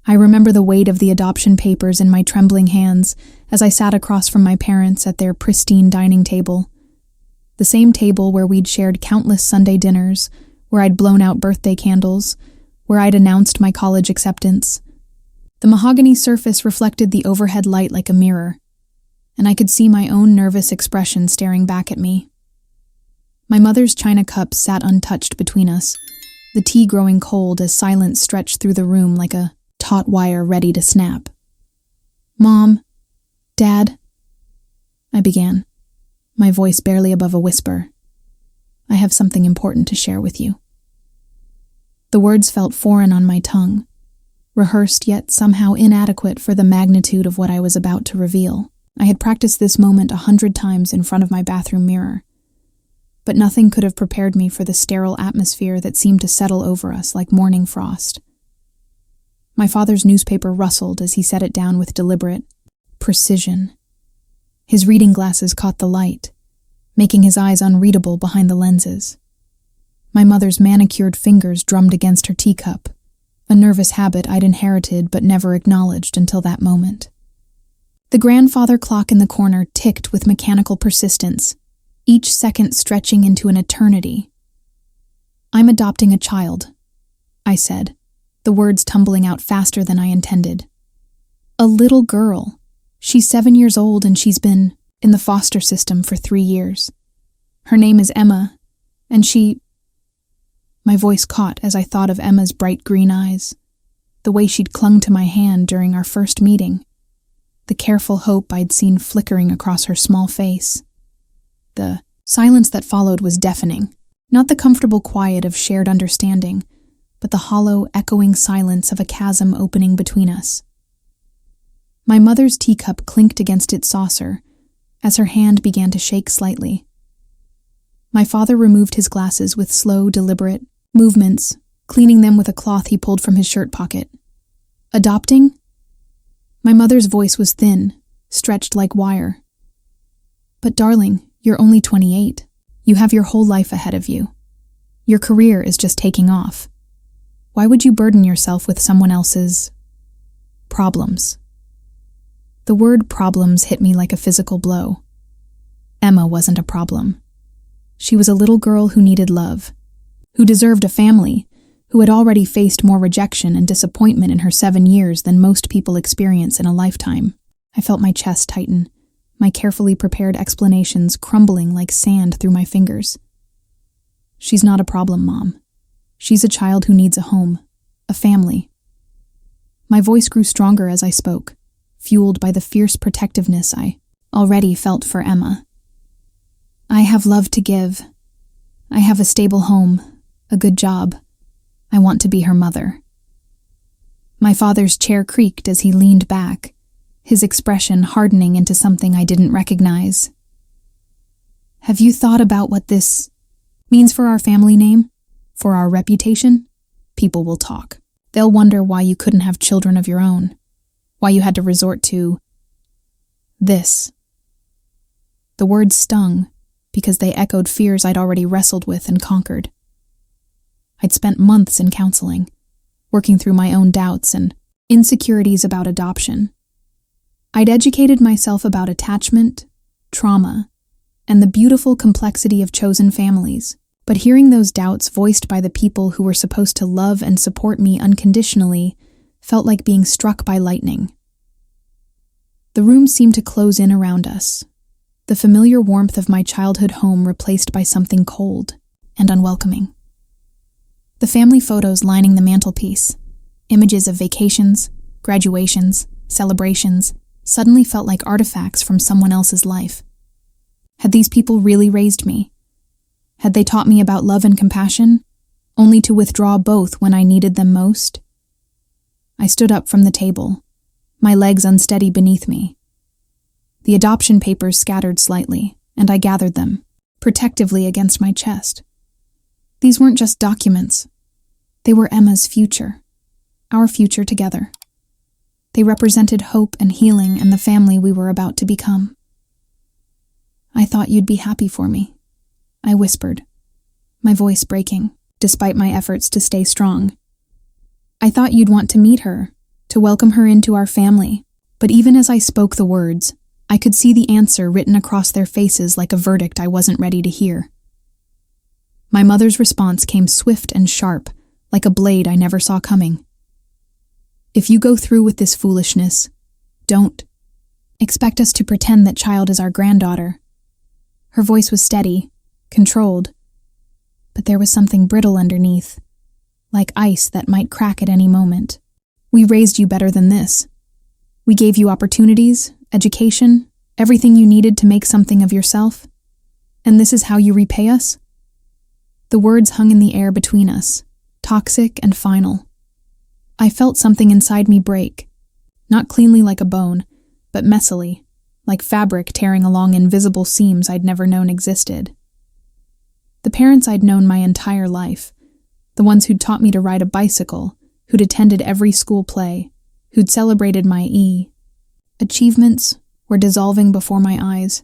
I remember the weight of the adoption papers in my trembling hands as I sat across from my parents at their pristine dining table. The same table where we'd shared countless Sunday dinners, where I'd blown out birthday candles, where I'd announced my college acceptance. The mahogany surface reflected the overhead light like a mirror, and I could see my own nervous expression staring back at me. My mother's china cup sat untouched between us, the tea growing cold as silence stretched through the room like a taut wire ready to snap. "Mom, Dad," I began, my voice barely above a whisper. "I have something important to share with you." The words felt foreign on my tongue, rehearsed yet somehow inadequate for the magnitude of what I was about to reveal. I had practiced this moment 100 times in front of my bathroom mirror, but nothing could have prepared me for the sterile atmosphere that seemed to settle over us like morning frost. My father's newspaper rustled as he set it down with deliberate precision. His reading glasses caught the light, making his eyes unreadable behind the lenses. My mother's manicured fingers drummed against her teacup, a nervous habit I'd inherited but never acknowledged until that moment. The grandfather clock in the corner ticked with mechanical persistence, each second stretching into an eternity. "I'm adopting a child," I said, the words tumbling out faster than I intended. "A little girl. She's 7 years old and she's been in the foster system for 3 years. Her name is Emma, and she—" My voice caught as I thought of Emma's bright green eyes, the way she'd clung to my hand during our first meeting, the careful hope I'd seen flickering across her small face. The silence that followed was deafening, not the comfortable quiet of shared understanding, but the hollow, echoing silence of a chasm opening between us. My mother's teacup clinked against its saucer as her hand began to shake slightly. My father removed his glasses with slow, deliberate movements, cleaning them with a cloth he pulled from his shirt pocket. "Adopting?" My mother's voice was thin, stretched like wire. "But darling, you're only 28. You have your whole life ahead of you. Your career is just taking off. Why would you burden yourself with someone else's problems?" The word problems hit me like a physical blow. Emma wasn't a problem. She was a little girl who needed love, who deserved a family, who had already faced more rejection and disappointment in her 7 years than most people experience in a lifetime. I felt my chest tighten, my carefully prepared explanations crumbling like sand through my fingers. "She's not a problem, Mom. She's a child who needs a home, a family." My voice grew stronger as I spoke, fueled by the fierce protectiveness I already felt for Emma. "I have love to give. I have a stable home, a good job. I want to be her mother." My father's chair creaked as he leaned back, his expression hardening into something I didn't recognize. "Have you thought about what this means for our family name? For our reputation? People will talk. They'll wonder why you couldn't have children of your own, why you had to resort to this." The words stung, because they echoed fears I'd already wrestled with and conquered. I'd spent months in counseling, working through my own doubts and insecurities about adoption. I'd educated myself about attachment, trauma, and the beautiful complexity of chosen families, but hearing those doubts voiced by the people who were supposed to love and support me unconditionally felt like being struck by lightning. The room seemed to close in around us, the familiar warmth of my childhood home replaced by something cold and unwelcoming. The family photos lining the mantelpiece, images of vacations, graduations, celebrations, suddenly felt like artifacts from someone else's life. Had these people really raised me? Had they taught me about love and compassion, only to withdraw both when I needed them most? I stood up from the table, my legs unsteady beneath me. The adoption papers scattered slightly, and I gathered them, protectively against my chest. These weren't just documents. They were Emma's future, our future together. They represented hope and healing and the family we were about to become. "I thought you'd be happy for me," I whispered, my voice breaking, despite my efforts to stay strong. "I thought you'd want to meet her, to welcome her into our family. But even as I spoke the words, I could see the answer written across their faces like a verdict I wasn't ready to hear. My mother's response came swift and sharp, like a blade I never saw coming. If you go through with this foolishness, don't expect us to pretend that child is our granddaughter. Her voice was steady, controlled, but there was something brittle underneath, like ice that might crack at any moment. We raised you better than this. We gave you opportunities, education, everything you needed to make something of yourself. And this is how you repay us? The words hung in the air between us, toxic and final. I felt something inside me break, not cleanly like a bone, but messily, like fabric tearing along invisible seams I'd never known existed. The parents I'd known my entire life, the ones who'd taught me to ride a bicycle, who'd attended every school play, who'd celebrated my achievements, were dissolving before my eyes,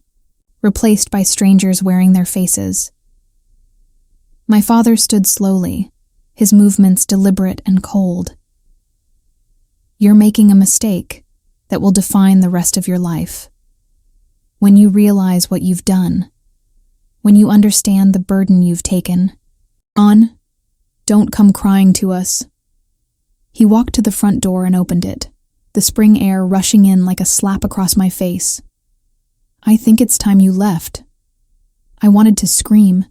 replaced by strangers wearing their faces. My father stood slowly, his movements deliberate and cold. You're making a mistake that will define the rest of your life. When you realize what you've done, when you understand the burden you've taken on, don't come crying to us. He walked to the front door and opened it, the spring air rushing in like a slap across my face. I think it's time you left. I wanted to scream,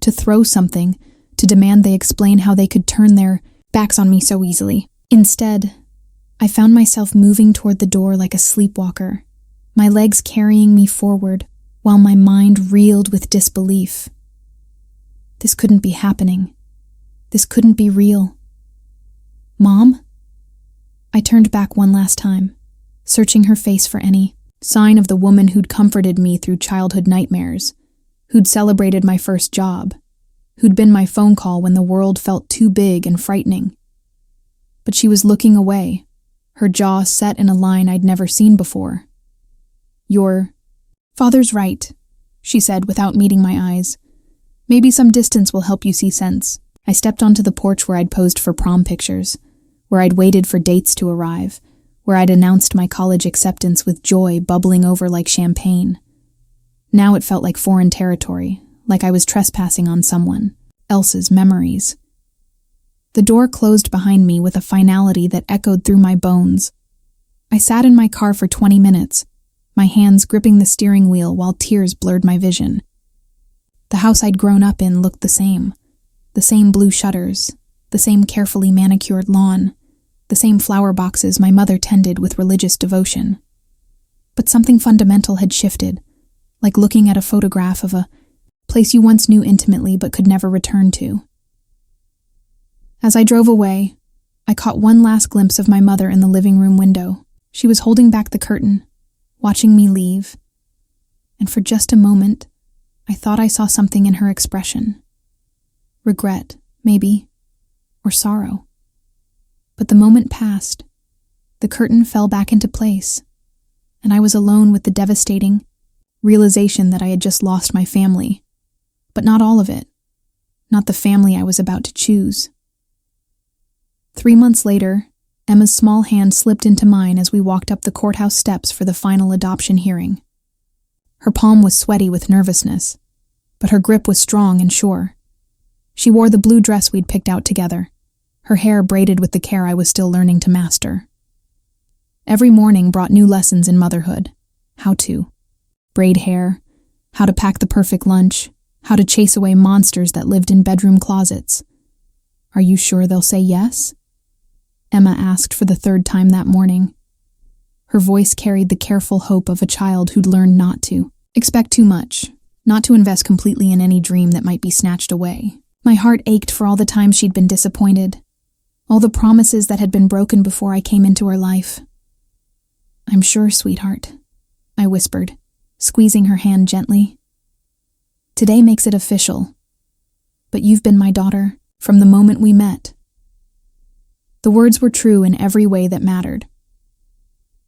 to throw something, to demand they explain how they could turn their backs on me so easily. Instead, I found myself moving toward the door like a sleepwalker, my legs carrying me forward, while my mind reeled with disbelief. This couldn't be happening. This couldn't be real. Mom? I turned back one last time, searching her face for any sign of the woman who'd comforted me through childhood nightmares, who'd celebrated my first job, who'd been my phone call when the world felt too big and frightening. But she was looking away, her jaw set in a line I'd never seen before. Your father's right, she said without meeting my eyes. Maybe some distance will help you see sense. I stepped onto the porch where I'd posed for prom pictures, where I'd waited for dates to arrive, where I'd announced my college acceptance with joy bubbling over like champagne. Now it felt like foreign territory, like I was trespassing on someone else's memories. The door closed behind me with a finality that echoed through my bones. I sat in my car for 20 minutes, my hands gripping the steering wheel while tears blurred my vision. The house I'd grown up in looked the same blue shutters, the same carefully manicured lawn, the same flower boxes my mother tended with religious devotion. But something fundamental had shifted, like looking at a photograph of a place you once knew intimately but could never return to. As I drove away, I caught one last glimpse of my mother in the living room window. She was holding back the curtain, watching me leave, and for just a moment, I thought I saw something in her expression. Regret, maybe, or sorrow. But the moment passed, the curtain fell back into place, and I was alone with the devastating realization that I had just lost my family, but not all of it, not the family I was about to choose. 3 months later, Emma's small hand slipped into mine as we walked up the courthouse steps for the final adoption hearing. Her palm was sweaty with nervousness, but her grip was strong and sure. She wore the blue dress we'd picked out together, her hair braided with the care I was still learning to master. Every morning brought new lessons in motherhood. How to braid hair, how to pack the perfect lunch, how to chase away monsters that lived in bedroom closets. Are you sure they'll say yes? Emma asked for the 3rd time that morning. Her voice carried the careful hope of a child who'd learned not to expect too much, not to invest completely in any dream that might be snatched away. My heart ached for all the times she'd been disappointed, all the promises that had been broken before I came into her life. I'm sure, sweetheart, I whispered, squeezing her hand gently. Today makes it official, but you've been my daughter from the moment we met. The words were true in every way that mattered.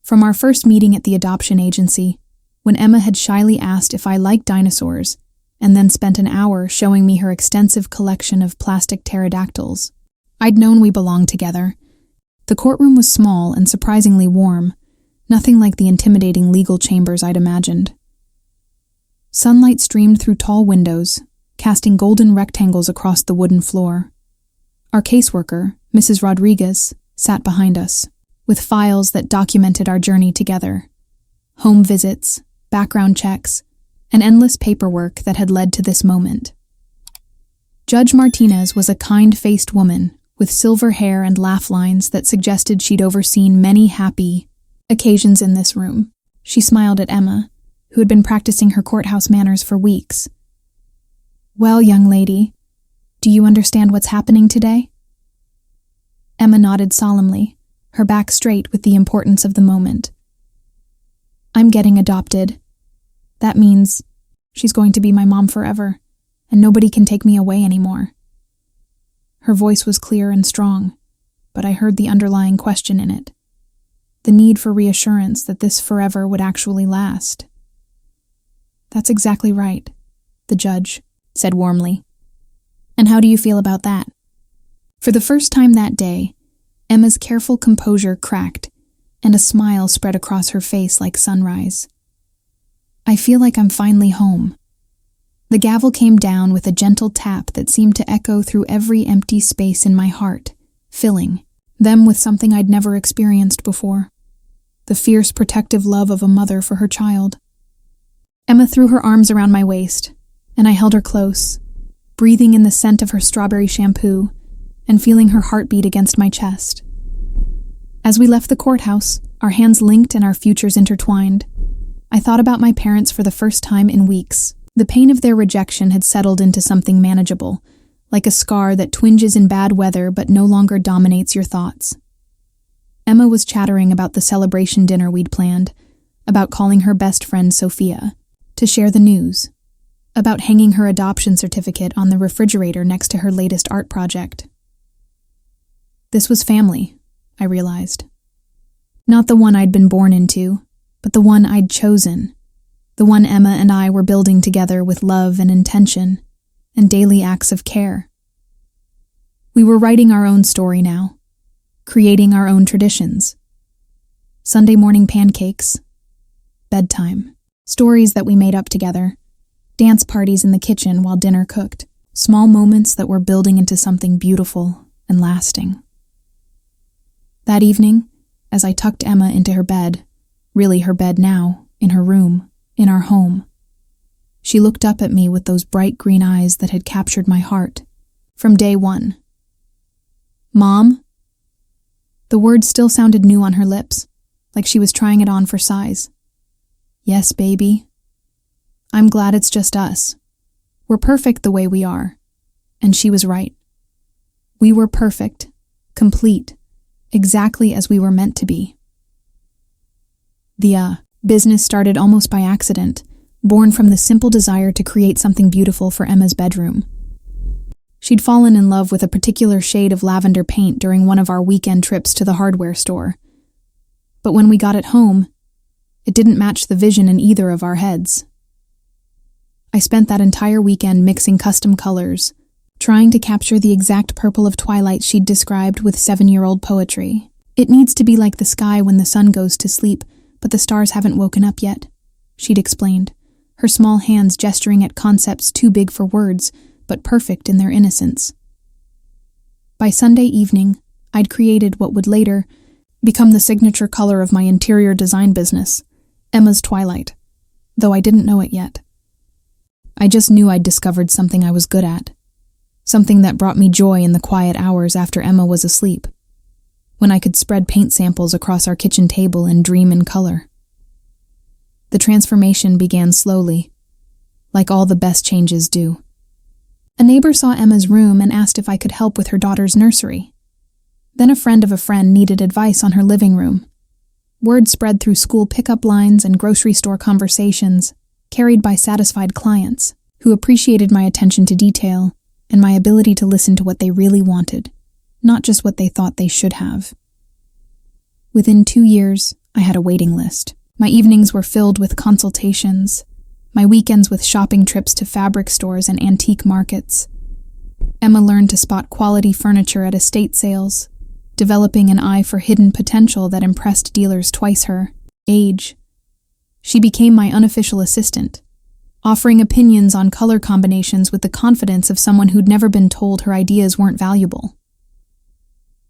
From our first meeting at the adoption agency, when Emma had shyly asked if I liked dinosaurs, and then spent an hour showing me her extensive collection of plastic pterodactyls, I'd known we belonged together. The courtroom was small and surprisingly warm, nothing like the intimidating legal chambers I'd imagined. Sunlight streamed through tall windows, casting golden rectangles across the wooden floor. Our caseworker, Mrs. Rodriguez, sat behind us, with files that documented our journey together. Home visits, background checks, and endless paperwork that had led to this moment. Judge Martinez was a kind-faced woman with silver hair and laugh lines that suggested she'd overseen many happy occasions in this room. She smiled at Emma, who had been practicing her courthouse manners for weeks. "Well, young lady, do you understand what's happening today?" Emma nodded solemnly, her back straight with the importance of the moment. "I'm getting adopted. That means she's going to be my mom forever, and nobody can take me away anymore." Her voice was clear and strong, but I heard the underlying question in it. The need for reassurance that this forever would actually last. "That's exactly right," the judge said warmly. "And how do you feel about that?" For the first time that day, Emma's careful composure cracked, and a smile spread across her face like sunrise. "I feel like I'm finally home." The gavel came down with a gentle tap that seemed to echo through every empty space in my heart, filling them with something I'd never experienced before. The fierce protective love of a mother for her child. Emma threw her arms around my waist, and I held her close, breathing in the scent of her strawberry shampoo and feeling her heartbeat against my chest. As we left the courthouse, our hands linked and our futures intertwined, I thought about my parents for the first time in weeks. The pain of their rejection had settled into something manageable, like a scar that twinges in bad weather but no longer dominates your thoughts. Emma was chattering about the celebration dinner we'd planned, about calling her best friend Sophia to share the news, about hanging her adoption certificate on the refrigerator next to her latest art project. This was family, I realized. Not the one I'd been born into, but the one I'd chosen, the one Emma and I were building together with love and intention, and daily acts of care. We were writing our own story now, creating our own traditions. Sunday morning pancakes, bedtime, stories that we made up together, dance parties in the kitchen while dinner cooked, small moments that were building into something beautiful and lasting. That evening, as I tucked Emma into her bed, really her bed now, in her room, in our home, she looked up at me with those bright green eyes that had captured my heart from day one. "Mom?" The word still sounded new on her lips, like she was trying it on for size. "Yes, baby. I'm glad it's just us. We're perfect the way we are." And she was right. We were perfect, complete, exactly as we were meant to be. The business started almost by accident, born from the simple desire to create something beautiful for Emma's bedroom. She'd fallen in love with a particular shade of lavender paint during one of our weekend trips to the hardware store. But when we got it home, it didn't match the vision in either of our heads. I spent that entire weekend mixing custom colors, trying to capture the exact purple of twilight she'd described with 7-year-old poetry. "It needs to be like the sky when the sun goes to sleep, but the stars haven't woken up yet," she'd explained, her small hands gesturing at concepts too big for words, but perfect in their innocence. By Sunday evening, I'd created what would later become the signature color of my interior design business, Emma's Twilight, though I didn't know it yet. I just knew I'd discovered something I was good at, something that brought me joy in the quiet hours after Emma was asleep, when I could spread paint samples across our kitchen table and dream in color. The transformation began slowly, like all the best changes do. A neighbor saw Emma's room and asked if I could help with her daughter's nursery. Then a friend of a friend needed advice on her living room. Word spread through school pickup lines and grocery store conversations, carried by satisfied clients who appreciated my attention to detail and my ability to listen to what they really wanted, not just what they thought they should have. Within 2 years, I had a waiting list. My evenings were filled with consultations, my weekends with shopping trips to fabric stores and antique markets. Emma learned to spot quality furniture at estate sales, developing an eye for hidden potential that impressed dealers twice her age. She became my unofficial assistant, offering opinions on color combinations with the confidence of someone who'd never been told her ideas weren't valuable.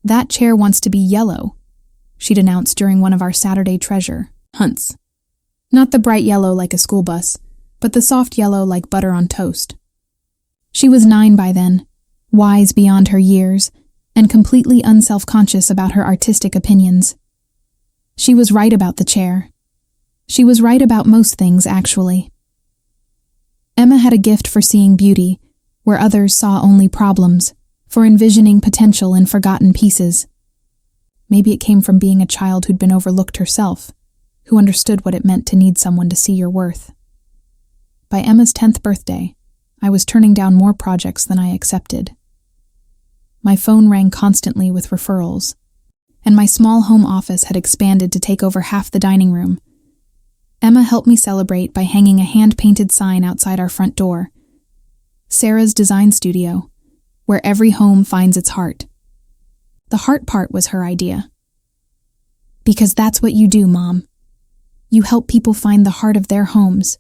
"That chair wants to be yellow," she'd announced during one of our Saturday treasure hunts. Not the bright yellow like a school bus, but the soft yellow like butter on toast. She was 9 by then, wise beyond her years, and completely unself-conscious about her artistic opinions. She was right about the chair. She was right about most things, actually. Emma had a gift for seeing beauty where others saw only problems, for envisioning potential in forgotten pieces. Maybe it came from being a child who'd been overlooked herself, who understood what it meant to need someone to see your worth. By Emma's 10th birthday, I was turning down more projects than I accepted. My phone rang constantly with referrals, and my small home office had expanded to take over half the dining room. Emma helped me celebrate by hanging a hand-painted sign outside our front door. Sarah's design studio, where every home finds its heart. The heart part was her idea. Because that's what you do, Mom. You help people find the heart of their homes,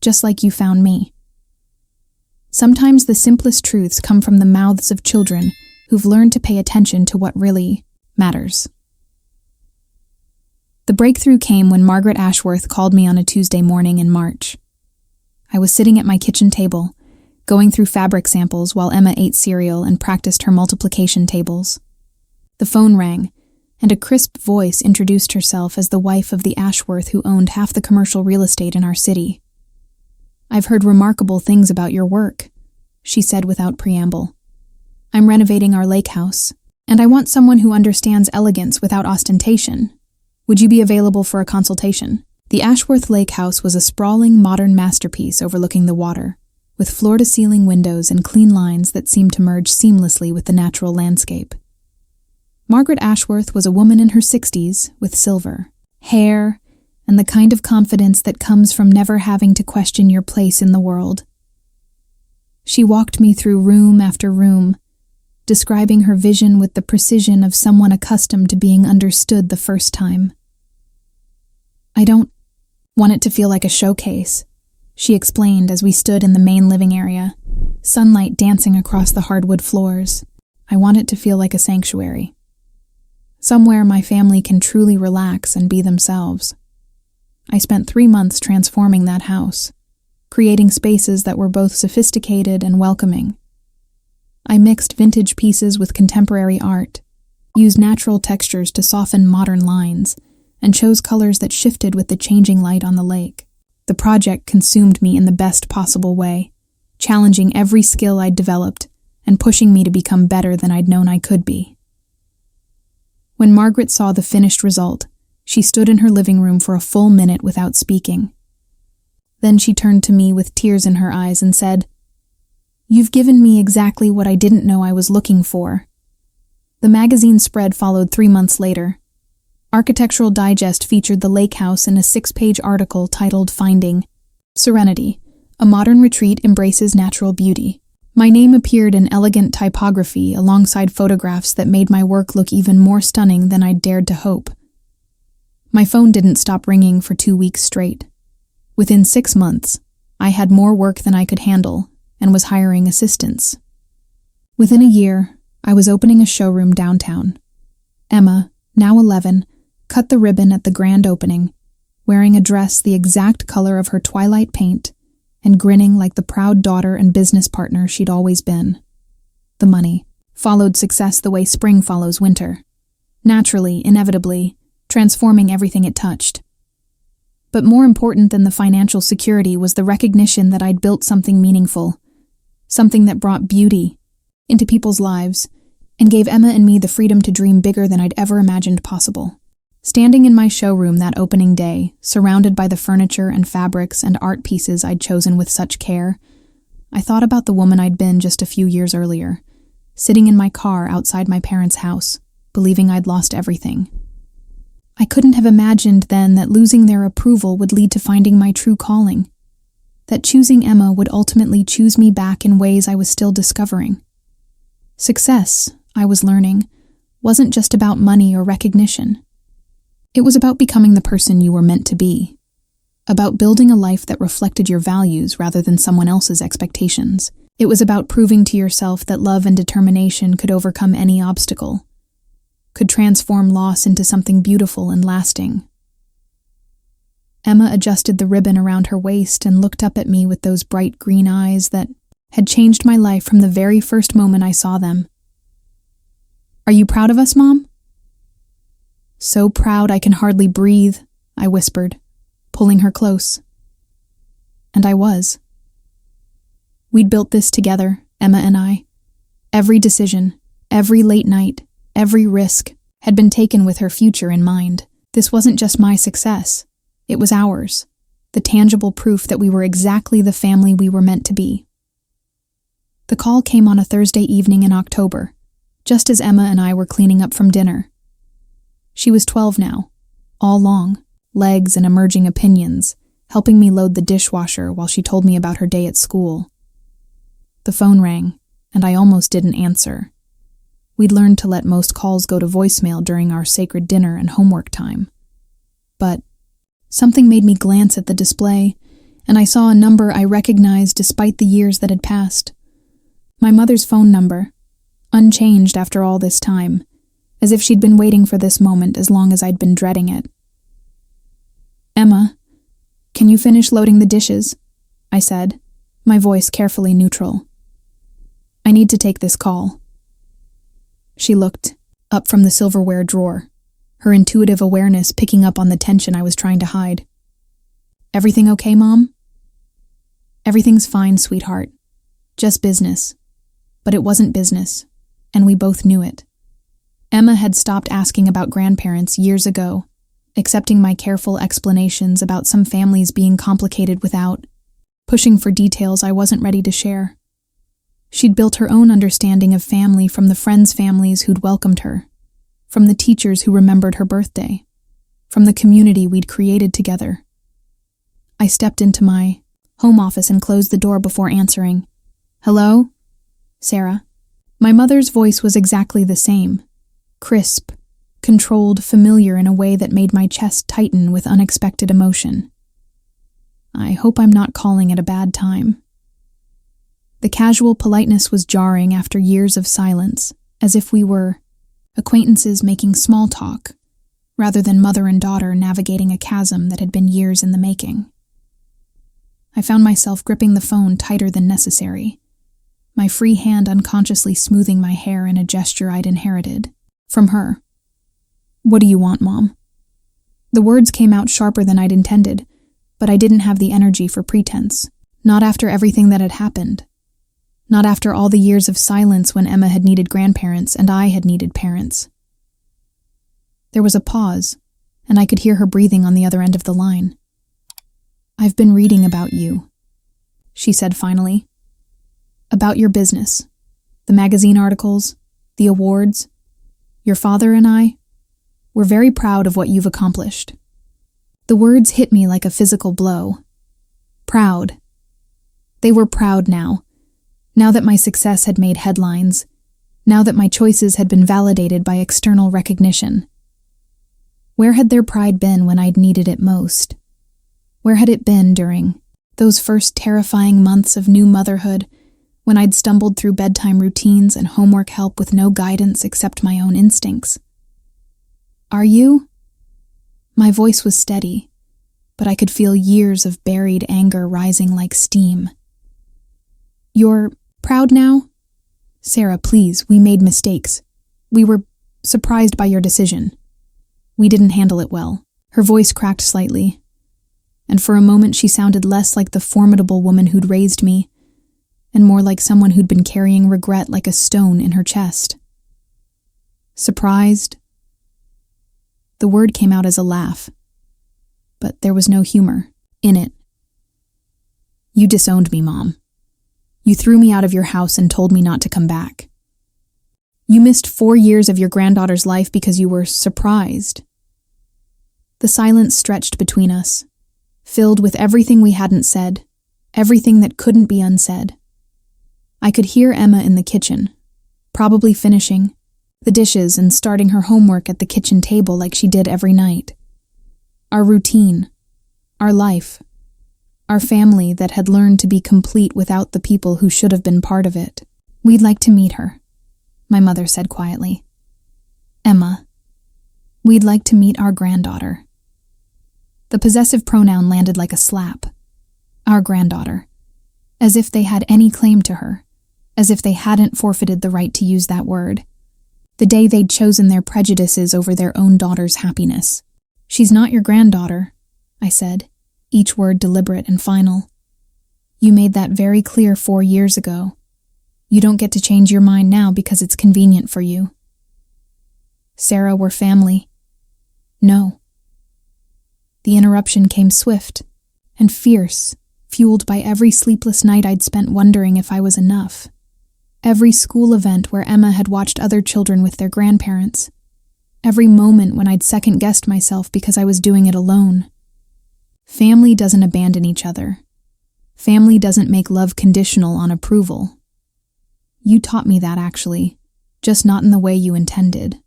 just like you found me. Sometimes the simplest truths come from the mouths of children who've learned to pay attention to what really matters. The breakthrough came when Margaret Ashworth called me on a Tuesday morning in March. I was sitting at my kitchen table, going through fabric samples while Emma ate cereal and practiced her multiplication tables. The phone rang, and a crisp voice introduced herself as the wife of the Ashworth who owned half the commercial real estate in our city. "I've heard remarkable things about your work," she said without preamble. "I'm renovating our lake house, and I want someone who understands elegance without ostentation. Would you be available for a consultation?" The Ashworth Lake House was a sprawling, modern masterpiece overlooking the water, with floor-to-ceiling windows and clean lines that seemed to merge seamlessly with the natural landscape. Margaret Ashworth was a woman in her 60s with silver hair and the kind of confidence that comes from never having to question your place in the world. She walked me through room after room, describing her vision with the precision of someone accustomed to being understood the first time. "I don't want it to feel like a showcase," she explained as we stood in the main living area, sunlight dancing across the hardwood floors. "I want it to feel like a sanctuary. Somewhere my family can truly relax and be themselves." I spent 3 months transforming that house, creating spaces that were both sophisticated and welcoming. I mixed vintage pieces with contemporary art, used natural textures to soften modern lines, and chose colors that shifted with the changing light on the lake. The project consumed me in the best possible way, challenging every skill I'd developed and pushing me to become better than I'd known I could be. When Margaret saw the finished result, she stood in her living room for a full minute without speaking. Then she turned to me with tears in her eyes and said, "You've given me exactly what I didn't know I was looking for." The magazine spread followed 3 months later. Architectural Digest featured the lake house in a 6-page article titled "Finding Serenity, a Modern Retreat Embraces Natural Beauty." My name appeared in elegant typography alongside photographs that made my work look even more stunning than I'd dared to hope. My phone didn't stop ringing for 2 weeks straight. Within 6 months, I had more work than I could handle and was hiring assistants. Within a year, I was opening a showroom downtown. Emma, now 11, cut the ribbon at the grand opening, wearing a dress the exact color of her twilight paint and grinning like the proud daughter and business partner she'd always been. The money followed success the way spring follows winter, naturally, inevitably, transforming everything it touched. But more important than the financial security was the recognition that I'd built something meaningful, something that brought beauty into people's lives and gave Emma and me the freedom to dream bigger than I'd ever imagined possible. Standing in my showroom that opening day, surrounded by the furniture and fabrics and art pieces I'd chosen with such care, I thought about the woman I'd been just a few years earlier, sitting in my car outside my parents' house, believing I'd lost everything. I couldn't have imagined then that losing their approval would lead to finding my true calling, that choosing Emma would ultimately choose me back in ways I was still discovering. Success, I was learning, wasn't just about money or recognition. It was about becoming the person you were meant to be, about building a life that reflected your values rather than someone else's expectations. It was about proving to yourself that love and determination could overcome any obstacle, could transform loss into something beautiful and lasting. Emma adjusted the ribbon around her waist and looked up at me with those bright green eyes that had changed my life from the very first moment I saw them. "Are you proud of us, Mom?" "So proud I can hardly breathe," I whispered, pulling her close. And I was. We'd built this together, Emma and I. Every decision, every late night, every risk had been taken with her future in mind. This wasn't just my success. It was ours, the tangible proof that we were exactly the family we were meant to be. The call came on a Thursday evening in October, just as Emma and I were cleaning up from dinner. She was 12 now, all long, legs and emerging opinions, helping me load the dishwasher while she told me about her day at school. The phone rang, and I almost didn't answer. We'd learned to let most calls go to voicemail during our sacred dinner and homework time. But something made me glance at the display, and I saw a number I recognized despite the years that had passed. My mother's phone number, unchanged after all this time, as if she'd been waiting for this moment as long as I'd been dreading it. "Emma, can you finish loading the dishes?" I said, my voice carefully neutral. "I need to take this call." She looked up from the silverware drawer, her intuitive awareness picking up on the tension I was trying to hide. "Everything okay, Mom?" "Everything's fine, sweetheart. Just business." But it wasn't business, and we both knew it. Emma had stopped asking about grandparents years ago, accepting my careful explanations about some families being complicated without pushing for details I wasn't ready to share. She'd built her own understanding of family from the friends' families who'd welcomed her, from the teachers who remembered her birthday, from the community we'd created together. I stepped into my home office and closed the door before answering. "Hello? Sarah." My mother's voice was exactly the same, crisp, controlled, familiar in a way that made my chest tighten with unexpected emotion. I hope I'm not calling at a bad time. The casual politeness was jarring after years of silence, as if we were acquaintances making small talk, rather than mother and daughter navigating a chasm that had been years in the making. I found myself gripping the phone tighter than necessary, my free hand unconsciously smoothing my hair in a gesture I'd inherited from her. "What do you want, Mom?" The words came out sharper than I'd intended, but I didn't have the energy for pretense. Not after everything that had happened. Not after all the years of silence when Emma had needed grandparents and I had needed parents. There was a pause, and I could hear her breathing on the other end of the line. "I've been reading about you," she said finally. "About your business, the magazine articles, the awards. Your father and I, we're very proud of what you've accomplished." The words hit me like a physical blow. Proud. They were proud now that my success had made headlines, now that my choices had been validated by external recognition. Where had their pride been when I'd needed it most? Where had it been during those first terrifying months of new motherhood, when I'd stumbled through bedtime routines and homework help with no guidance except my own instincts? "Are you?" My voice was steady, but I could feel years of buried anger rising like steam. "You're proud now?" "Sarah, please, we made mistakes. We were surprised by your decision. We didn't handle it well." Her voice cracked slightly, and for a moment she sounded less like the formidable woman who'd raised me, and more like someone who'd been carrying regret like a stone in her chest. "Surprised?" The word came out as a laugh, but there was no humor in it. "You disowned me, Mom. You threw me out of your house and told me not to come back. You missed 4 years of your granddaughter's life because you were surprised." The silence stretched between us, filled with everything we hadn't said, everything that couldn't be unsaid. I could hear Emma in the kitchen, probably finishing, the dishes and starting her homework at the kitchen table like she did every night. Our routine, our life, our family that had learned to be complete without the people who should have been part of it. "We'd like to meet her," my mother said quietly. "Emma, we'd like to meet our granddaughter." The possessive pronoun landed like a slap. Our granddaughter. As if they had any claim to her. As if they hadn't forfeited the right to use that word. The day they'd chosen their prejudices over their own daughter's happiness. "She's not your granddaughter," I said, each word deliberate and final. "You made that very clear 4 years ago. You don't get to change your mind now because it's convenient for you." "Sarah, we're family." "No." The interruption came swift and fierce, fueled by every sleepless night I'd spent wondering if I was enough. Every school event where Emma had watched other children with their grandparents. Every moment when I'd second-guessed myself because I was doing it alone. Family doesn't abandon each other. Family doesn't make love conditional on approval. You taught me that, actually, just not in the way you intended.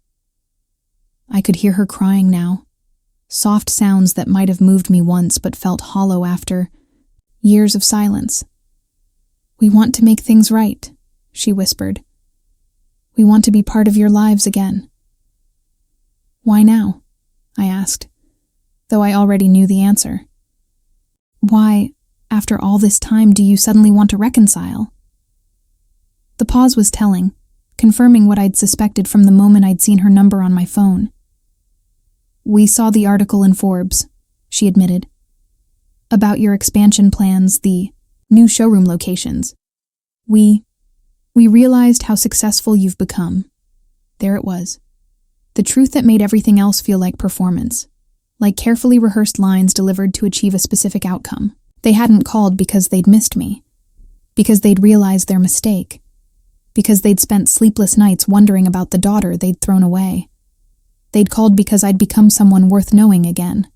I could hear her crying now. Soft sounds that might have moved me once but felt hollow after years of silence. "We want to make things right," she whispered. "We want to be part of your lives again." "Why now?" I asked, though I already knew the answer. "Why, after all this time, do you suddenly want to reconcile?" The pause was telling, confirming what I'd suspected from the moment I'd seen her number on my phone. "We saw the article in Forbes," she admitted, "about your expansion plans, the new showroom locations. We realized how successful you've become." There it was. The truth that made everything else feel like performance, like carefully rehearsed lines delivered to achieve a specific outcome. They hadn't called because they'd missed me, because they'd realized their mistake, because they'd spent sleepless nights wondering about the daughter they'd thrown away. They'd called because I'd become someone worth knowing again,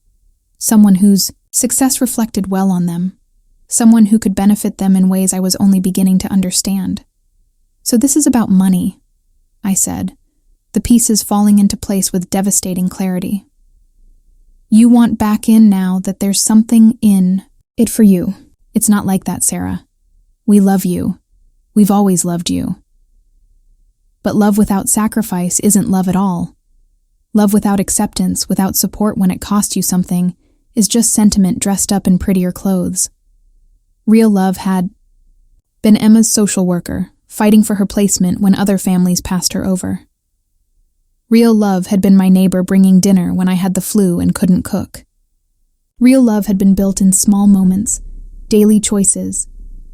someone whose success reflected well on them, someone who could benefit them in ways I was only beginning to understand. "So this is about money," I said, the pieces falling into place with devastating clarity. "You want back in now that there's something in it for you." "It's not like that, Sarah. We love you. We've always loved you." But love without sacrifice isn't love at all. Love without acceptance, without support when it costs you something, is just sentiment dressed up in prettier clothes. Real love had been Emma's social worker, fighting for her placement when other families passed her over. Real love had been my neighbor bringing dinner when I had the flu and couldn't cook. Real love had been built in small moments, daily choices,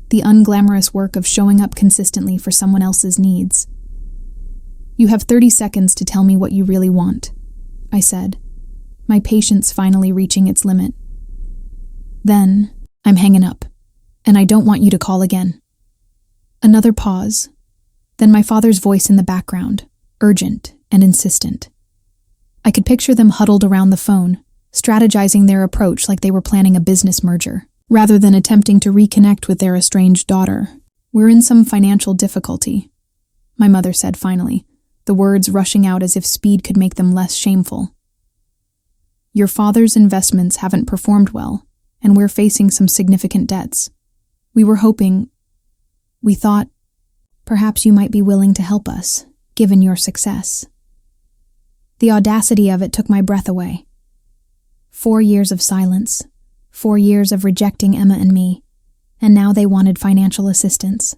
the unglamorous work of showing up consistently for someone else's needs. "You have 30 seconds to tell me what you really want," I said, my patience finally reaching its limit. "Then, I'm hanging up, and I don't want you to call again." Another pause, then my father's voice in the background, urgent and insistent. I could picture them huddled around the phone, strategizing their approach like they were planning a business merger, rather than attempting to reconnect with their estranged daughter. "We're in some financial difficulty," my mother said finally, the words rushing out as if speed could make them less shameful. "Your father's investments haven't performed well, and we're facing some significant debts. We thought, perhaps you might be willing to help us, given your success." The audacity of it took my breath away. 4 years of silence, 4 years of rejecting Emma and me, and now they wanted financial assistance.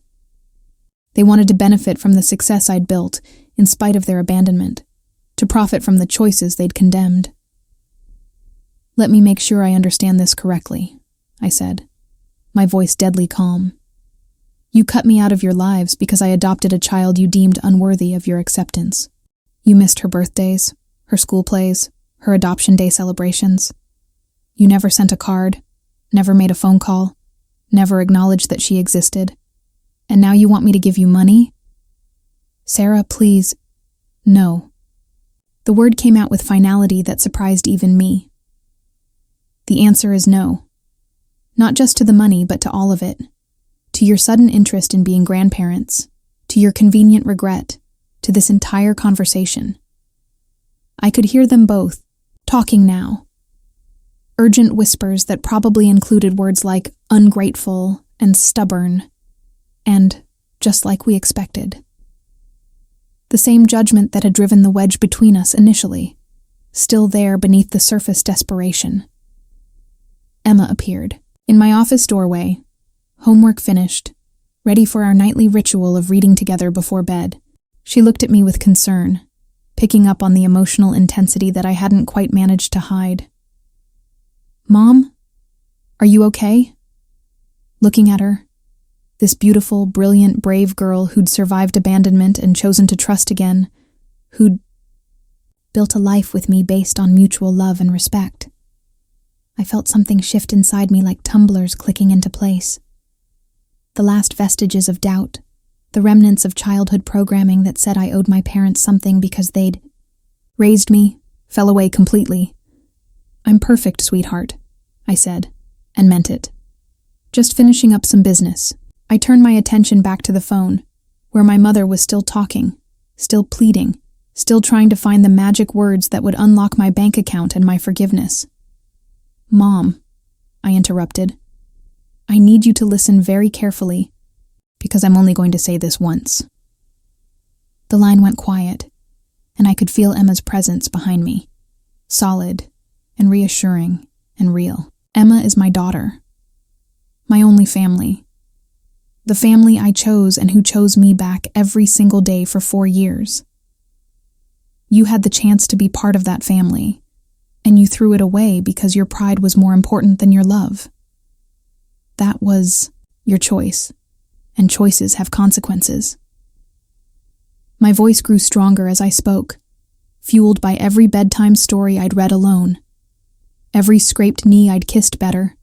They wanted to benefit from the success I'd built, in spite of their abandonment, to profit from the choices they'd condemned. "Let me make sure I understand this correctly," I said, my voice deadly calm. "You cut me out of your lives because I adopted a child you deemed unworthy of your acceptance. You missed her birthdays, her school plays, her adoption day celebrations. You never sent a card, never made a phone call, never acknowledged that she existed. And now you want me to give you money? Sarah, please." "No." The word came out with finality that surprised even me. "The answer is no. Not just to the money, but to all of it. To your sudden interest in being grandparents, to your convenient regret, to this entire conversation. I could hear them both, talking now. Urgent whispers that probably included words like ungrateful and stubborn, and just like we expected. The same judgment that had driven the wedge between us initially, still there beneath the surface desperation. Emma appeared. In my office doorway, homework finished, ready for our nightly ritual of reading together before bed. She looked at me with concern, picking up on the emotional intensity that I hadn't quite managed to hide. "Mom, are you okay?" Looking at her, this beautiful, brilliant, brave girl who'd survived abandonment and chosen to trust again, who'd built a life with me based on mutual love and respect. I felt something shift inside me like tumblers clicking into place. The last vestiges of doubt, the remnants of childhood programming that said I owed my parents something because they'd raised me, fell away completely. "I'm perfect, sweetheart," I said, and meant it. Just finishing up some business. I turned my attention back to the phone, where my mother was still talking, still pleading, still trying to find the magic words that would unlock my bank account and my forgiveness. "Mom," I interrupted, "I need you to listen very carefully, because I'm only going to say this once." The line went quiet, and I could feel Emma's presence behind me, solid and reassuring and real. Emma is my daughter, my only family. The family I chose and who chose me back every single day for 4 years. You had the chance to be part of that family, and you threw it away because your pride was more important than your love. That was your choice, and choices have consequences. My voice grew stronger as I spoke, fueled by every bedtime story I'd read alone, every scraped knee I'd kissed better,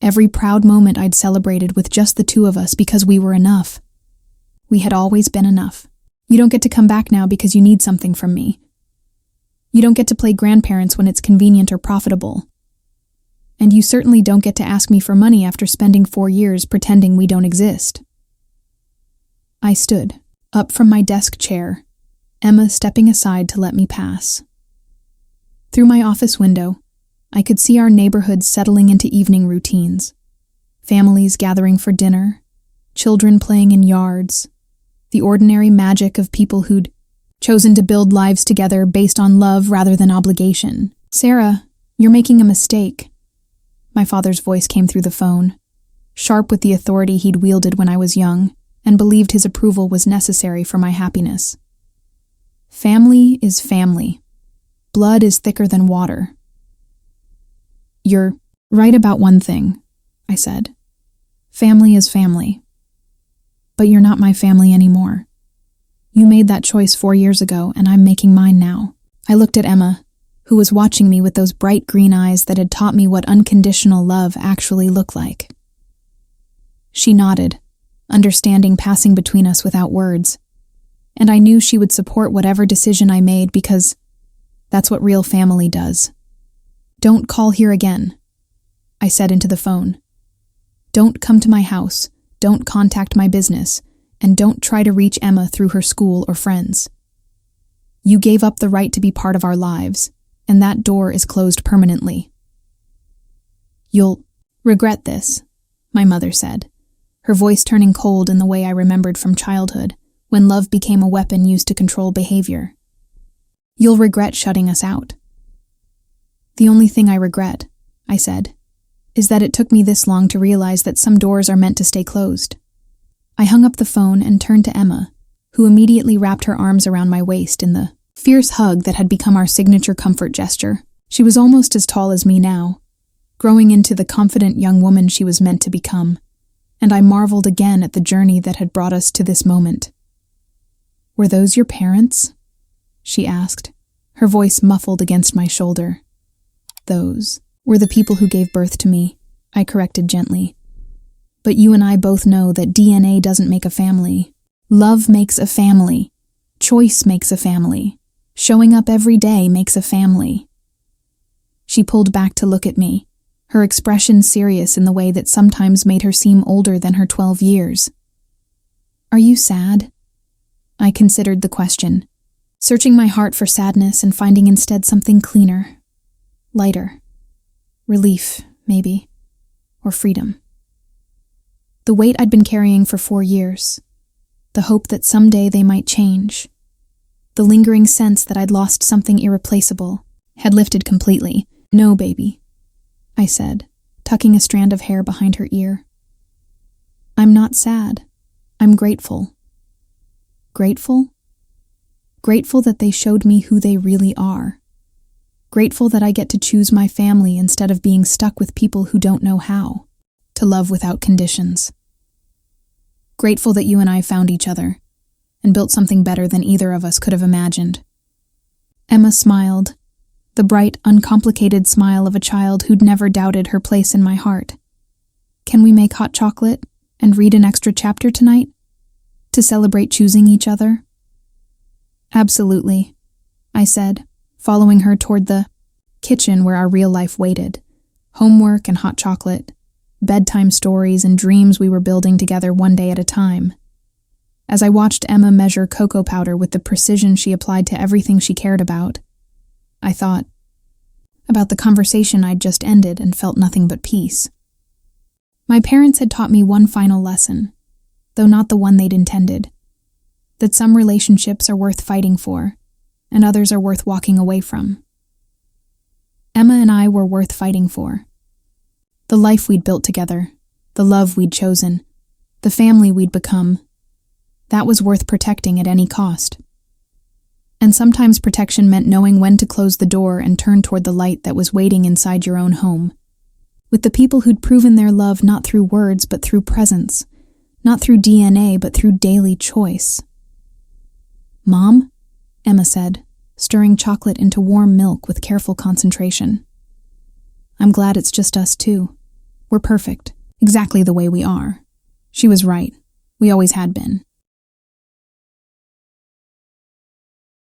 every proud moment I'd celebrated with just the two of us because we were enough. We had always been enough. You don't get to come back now because you need something from me. You don't get to play grandparents when it's convenient or profitable. And you certainly don't get to ask me for money after spending 4 years pretending we don't exist. I stood, up from my desk chair, Emma stepping aside to let me pass. Through my office window, I could see our neighborhood settling into evening routines. Families gathering for dinner, children playing in yards, the ordinary magic of people who'd chosen to build lives together based on love rather than obligation. "Sarah, you're making a mistake." My father's voice came through the phone, sharp with the authority he'd wielded when I was young, and believed his approval was necessary for my happiness. "Family is family. Blood is thicker than water." "You're right about one thing," I said. "Family is family. But you're not my family anymore. You made that choice 4 years ago, and I'm making mine now." I looked at Emma, who was watching me with those bright green eyes that had taught me what unconditional love actually looked like. She nodded, understanding passing between us without words, and I knew she would support whatever decision I made because that's what real family does. "Don't call here again," I said into the phone. "Don't come to my house, don't contact my business, and don't try to reach Emma through her school or friends. You gave up the right to be part of our lives, and that door is closed permanently." "You'll regret this," my mother said, her voice turning cold in the way I remembered from childhood, when love became a weapon used to control behavior. "You'll regret shutting us out." "The only thing I regret," I said, "is that it took me this long to realize that some doors are meant to stay closed." I hung up the phone and turned to Emma, who immediately wrapped her arms around my waist in the fierce hug that had become our signature comfort gesture. She was almost as tall as me now, growing into the confident young woman she was meant to become, and I marveled again at the journey that had brought us to this moment. "Were those your parents?" she asked, her voice muffled against my shoulder. "Those were the people who gave birth to me," I corrected gently. "But you and I both know that DNA doesn't make a family. Love makes a family. Choice makes a family. Showing up every day makes a family." She pulled back to look at me, her expression serious in the way that sometimes made her seem older than her 12 years. "Are you sad?" I considered the question, searching my heart for sadness and finding instead something cleaner, lighter. Relief, maybe, or freedom. The weight I'd been carrying for 4 years, the hope that someday they might change, the lingering sense that I'd lost something irreplaceable, had lifted completely. "No, baby," I said, tucking a strand of hair behind her ear. "I'm not sad. I'm grateful." Grateful? Grateful that they showed me who they really are. Grateful that I get to choose my family instead of being stuck with people who don't know how, to love without conditions. Grateful that you and I found each other, and built something better than either of us could have imagined. Emma smiled, the bright, uncomplicated smile of a child who'd never doubted her place in my heart. "Can we make hot chocolate and read an extra chapter tonight? To celebrate choosing each other?" "Absolutely," I said, following her toward the kitchen where our real life waited. Homework and hot chocolate, bedtime stories and dreams we were building together one day at a time. As I watched Emma measure cocoa powder with the precision she applied to everything she cared about, I thought about the conversation I'd just ended and felt nothing but peace. My parents had taught me one final lesson, though not the one they'd intended, that some relationships are worth fighting for, and others are worth walking away from. Emma and I were worth fighting for. The life we'd built together, the love we'd chosen, the family we'd become, that was worth protecting at any cost. And sometimes protection meant knowing when to close the door and turn toward the light that was waiting inside your own home, with the people who'd proven their love not through words but through presence, not through DNA but through daily choice. "Mom?" Emma said, stirring chocolate into warm milk with careful concentration. "I'm glad it's just us two. We're perfect, exactly the way we are." She was right. We always had been.